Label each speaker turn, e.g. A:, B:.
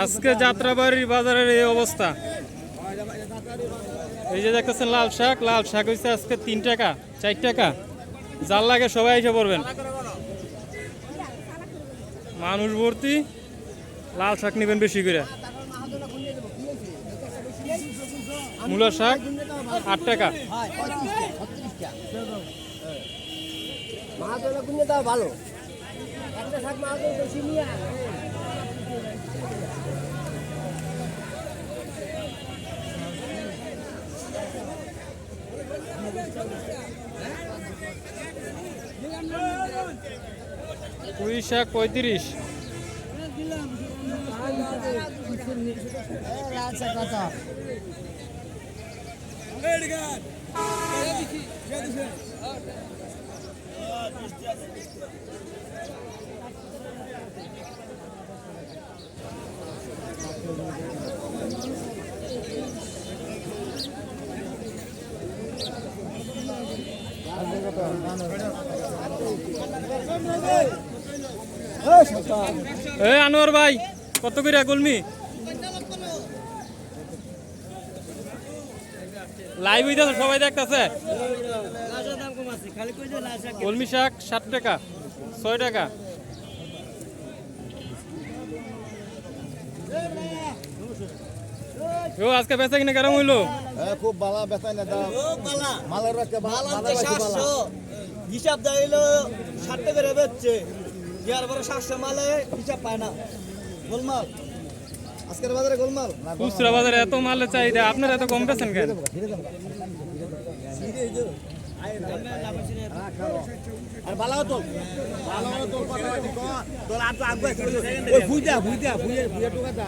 A: আজকে যাত্রাবাড়ির বাজারের এই অবস্থা। এই যে দেখতেছেন লাল শাক হয়েছে আজকে 3 টাকা 4 টাকা। যার লাগে সবাই এসে পড়বেন, মানুষ ভর্তি। লাল শাক নেবেন বেশি করে। মূলা শাক 8 টাকা।
B: ভালো
A: পুঁই শাক 35। আনোয়ার ভাই কত করে কলমি? লাইভ হইতেছে, সবাই দেখতেছে। কলমি শাক 7 টাকা 6 টাকা। আজকে বেচা কিনা কেরম হইলো?
B: খুব ভালো বেচা না দাম মালের রাখতে হিসাব দিলো 60 টাকা করে বেচছে। ইয়ার পরে 700 মালে হিসাব পায় না। গোলমাল আজকের বাজারে গোলমাল।
A: খুচরা বাজারে এত মালের চাহিদা, আপনারা এত কম বেচেন কেন?
B: আর ভালো তো তোর আর তো আগে ওই ভুইয়া টোকা দা